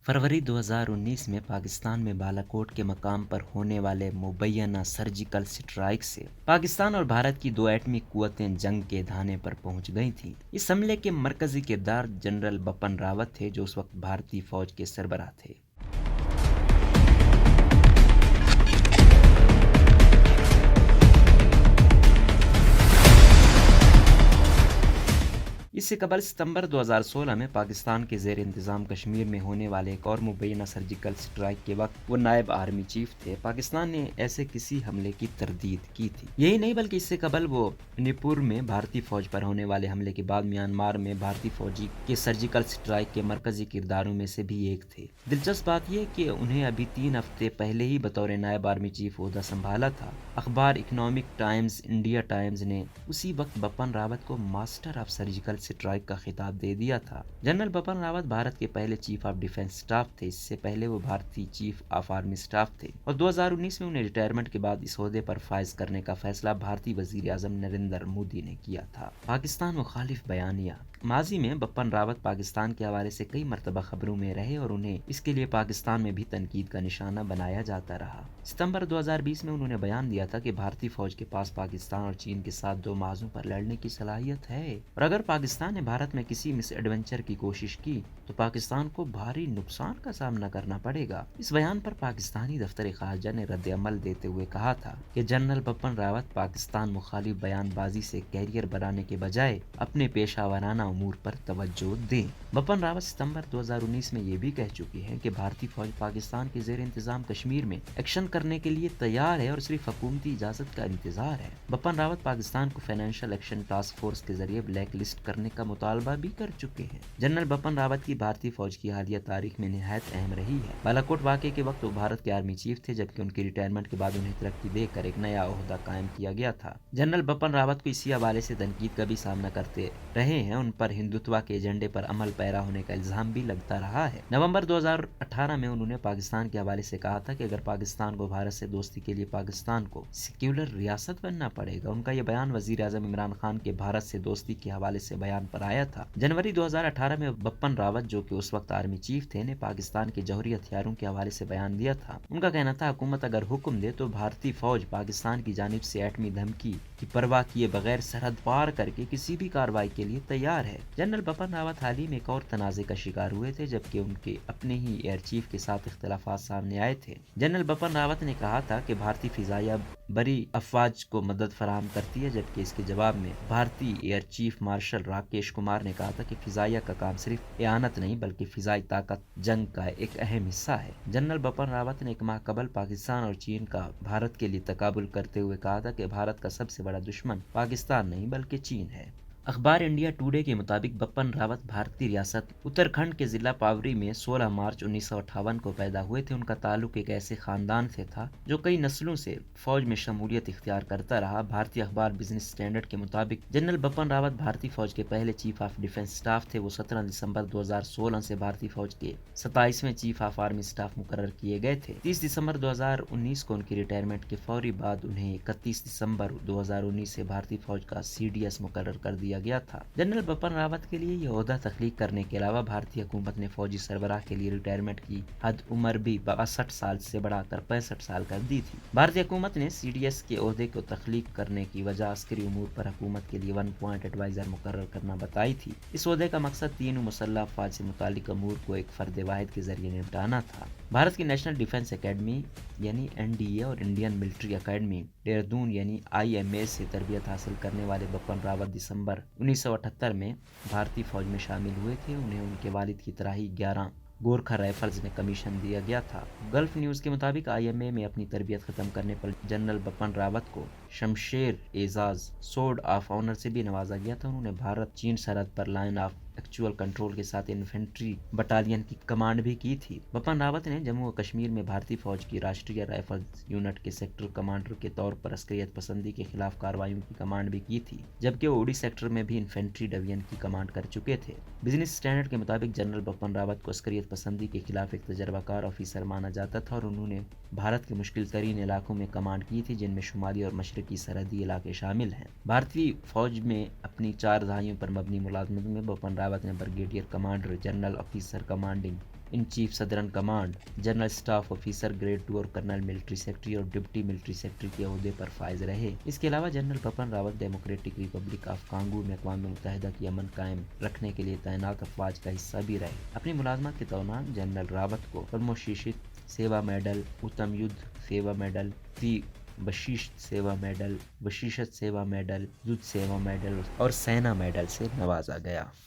फरवरी 2019 में पाकिस्तान में बालाकोट के मकाम पर होने वाले मुबैना सर्जिकल स्ट्राइक से पाकिस्तान और भारत की दो एटमी कुव्वतें जंग के धाने पर पहुंच गई थीं। इस हमले के मरकजी किरदार जनरल बपन रावत थे, जो उस वक्त भारतीय फौज के सरबराह थे। इससे कबल सितंबर 2016 में पाकिस्तान के ज़ेर इंतज़ाम कश्मीर में होने वाले एक और मुबैना सर्जिकल स्ट्राइक के वक्त वो नायब आर्मी चीफ थे। पाकिस्तान ने ऐसे किसी हमले की तरदीद की थी। यही नहीं बल्कि इससे कबल वो मणिपुर में भारतीय फौज पर होने वाले हमले के बाद म्यांमार में भारतीय फौजी के सर्जिकल स्ट्राइक के मरकजी किरदारों में से भी एक थे। दिलचस्प बात यह कि उन्हें अभी 3 हफ्ते पहले ही बतौर नायब आर्मी चीफ ओहदा संभाला था। अखबार इकोनॉमिक टाइम्स इंडिया टाइम्स ने उसी वक्त बपन रावत को मास्टर ऑफ सर्जिकल स्ट्राइक का खिताब दे दिया था। जनरल बपन रावत भारत के पहले चीफ ऑफ डिफेंस स्टाफ थे। इससे पहले वो भारतीय चीफ ऑफ आर्मी स्टाफ थे और 2019 में उन्हें रिटायरमेंट के बाद इस ओहदे पर फाइज करने का फैसला भारतीय वजीर आजम नरेंद्र मोदी ने किया था। पाकिस्तान मुखालिफ बयानिया। माजी में बपन रावत पाकिस्तान के हवाले से कई मरतबा खबरों में रहे और उन्हें इसके लिए पाकिस्तान में भी तनकीद का निशाना बनाया जाता रहा। सितंबर 2020 में उन्होंने बयान दिया था कि भारतीय फौज के पास पाकिस्तान और चीन के साथ 2 मार्जों पर लड़ने की सलाहियत है और अगर पाकिस्तान ने भारत में किसी मिस एडवेंचर की कोशिश की तो पाकिस्तान को भारी नुकसान का सामना करना पड़ेगा। इस बयान पर पाकिस्तानी दफ्तर खारजा ने रद्द अमल देते हुए कहा था कि जनरल बपन रावत पाकिस्तान मुखालिफ बयानबाजी से कैरियर बनाने के बजाय अपने पेशा वाराना उमूर पर तवज्जो दें। बपन रावत सितंबर 2019 में ये भी कह चुकी है कि भारतीय फौज पाकिस्तान के जेर इंतजाम कश्मीर में एक्शन करने के लिए तैयार है और सिर्फ हुकूमती इजाजत का इंतजार है। बपन रावत पाकिस्तान को फाइनेंशियल एक्शन टास्क फोर्स के जरिए ब्लैक लिस्ट करने का मुतालबा भी कर चुके हैं। जनरल बपन रावत की भारतीय फौज की हालिया तारीख में निहायत अहम रही है। बालाकोट वाक़े के वक्त वो भारत के आर्मी चीफ थे, जबकि उनकी रिटायरमेंट के बाद उन्हें तरक्की देकर एक नया ओहदा कायम किया गया था। जनरल बपन रावत को इसी हवाले से तनकीद का भी सामना करते रहे हैं। उन पर हिंदुत्व के एजेंडे पर अमल पैरा होने का इल्जाम भी लगता रहा है। नवंबर 2018 में उन्होंने पाकिस्तान के हवाले से कहा था कि अगर पाकिस्तान को भारत से दोस्ती के लिए पाकिस्तान को सेक्युलर रियासत बनना पड़ेगा। उनका यह बयान वजीर आजम इमरान खान के भारत से दोस्ती के हवाले से बयान पर आया था। जनवरी 2018 में बपन रावत, जो कि उस वक्त आर्मी चीफ थे, ने पाकिस्तान के जौहरी हथियारों के हवाले से बयान दिया था। उनका कहना था हुकूमत अगर हुक्म दे तो भारतीय फौज पाकिस्तान की जानिब से एटमी धमकी की परवाह किए बगैर सरहद पार करके किसी भी कार्रवाई के लिए तैयार है। जनरल बपन रावत हाल ही में एक और तनाज़े का शिकार हुए थे, जबकि उनके अपने ही एयर चीफ के साथ इख्तलाफात सामने आए थे। जनरल बपन रावत ने कहा था कि भारतीय फिजाइया बड़ी अफवाज को मदद फराहम करती है, जबकि इसके जवाब में भारतीय air chief marshal Rakesh Kumar ने कहा था कि फिजाइया का काम सिर्फ एआनत नहीं बल्कि फिजाई ताकत जंग का एक अहम हिस्सा है। जनरल बपन रावत ने एक माह कबल पाकिस्तान और चीन का भारत के लिए तकाबुल करते हुए कहा था कि भारत का सबसे बड़ा दुश्मन पाकिस्तान नहीं बल्कि चीन है। अखबार इंडिया टुडे के मुताबिक बपन रावत भारतीय रियासत उत्तराखंड के जिला पावरी में 16 मार्च 1958 को पैदा हुए थे। उनका ताल्लुक एक ऐसे खानदान से था जो कई नस्लों से फौज में शमूलियत इख्तियार करता रहा। भारतीय अखबार बिजनेस स्टैंडर्ड के मुताबिक जनरल बपन रावत भारतीय फौज के पहले चीफ ऑफ डिफेंस स्टाफ थे। वो 17 दिसंबर 2016 से भारतीय फौज के 27वें चीफ ऑफ आर्मी स्टाफ मुकर्रर किए गए थे। 30 दिसंबर 2019 को उनकी रिटायरमेंट के फौरी बाद उन्हें 31 दिसंबर 2019 से भारतीय फौज का CDS मुकर्रर कर दिया गया था। जनरल बपन रावत के लिए यह ओहदा तख्लीक करने के अलावा भारतीय हुकूमत ने फौजी सरबराह के लिए रिटायरमेंट की हद उम्र भी 62 साल से बढ़ाकर 65 साल कर दी थी। भारतीय हुकूमत ने CDS के ओहदे को तख्लीक करने की वजह अस्करी उमूर पर हुकूमत के लिए 1 पॉइंट एडवाइजर मुकर्रर करना बताई थी। इस ओहदे का मकसद 3 मुसल्लह अफवाज से मुतालिक अमूर को एक फर्द वाहिद के जरिए निपटाना था। भारत की नेशनल डिफेंस अकेडमी यानी NDA और इंडियन मिलिट्री अकेडमी देहरादून यानी IMA से तरबियत हासिल करने वाले बपन रावत दिसंबर 1978 में भारतीय फौज में शामिल हुए थे। उन्हें उनके वालिद की तरह ही 11 गोरखा राइफल्स में कमीशन दिया गया था। गल्फ न्यूज़ के मुताबिक IMA में अपनी तरबियत खत्म करने पर जनरल बपन रावत को शमशेर एजाज सोर्ड ऑफ ऑनर से भी नवाजा गया था। उन्होंने भारत चीन सरहद पर लाइन ऑफ एक्चुअल कंट्रोल के साथ इन्फेंट्री बटालियन की कमांड भी की थी। बपन रावत ने जम्मू और कश्मीर में भारतीय फौज की राष्ट्रीय राइफल्स यूनिट के सेक्टर कमांडर के तौर पर अस्करियत पसंदी के खिलाफ कार्रवाइयों की कमांड भी की थी, जबकि वो उड़ी सेक्टर में भी इन्फेंट्री डिवीजन की कमांड कर चुके थे। बिजनेस स्टैंडर्ड के मुताबिक जनरल बपन रावत को अस्करियत पसंदी के खिलाफ एक तजर्बाकार ऑफिसर माना जाता था और उन्होंने भारत के मुश्किल तरीन इलाकों में कमांड की थी, जिनमें शुमाली और मशरकी सरहदी इलाके शामिल हैं। भारतीय फौज में अपनी 4 दहाइयों पर मबनी मुलाजमत में बपन रावत ने brigadier commander, general officer commanding in chief southern command, general staff officer grade 2 اور کرنل ملٹری سیکرٹری اور ڈپٹی ملٹری سیکرٹری کے عہدے پر فائز رہے۔ اس کے علاوہ general Bipin Rawat democratic republic of Congo میں اقوام متحدہ کی امن قائم رکھنے کے لیے تعینات افواج کا حصہ بھی رہے۔ اپنی ملازمت کے دوران جنرل راوت کو پدم وشیشت سیوا میڈل، اتم یدھ سیوا میڈل، وشیشت سیوا میڈل، وشیشت سیوا میڈل، یدھ سیوا میڈل اور سینا میڈل سے نوازا گیا۔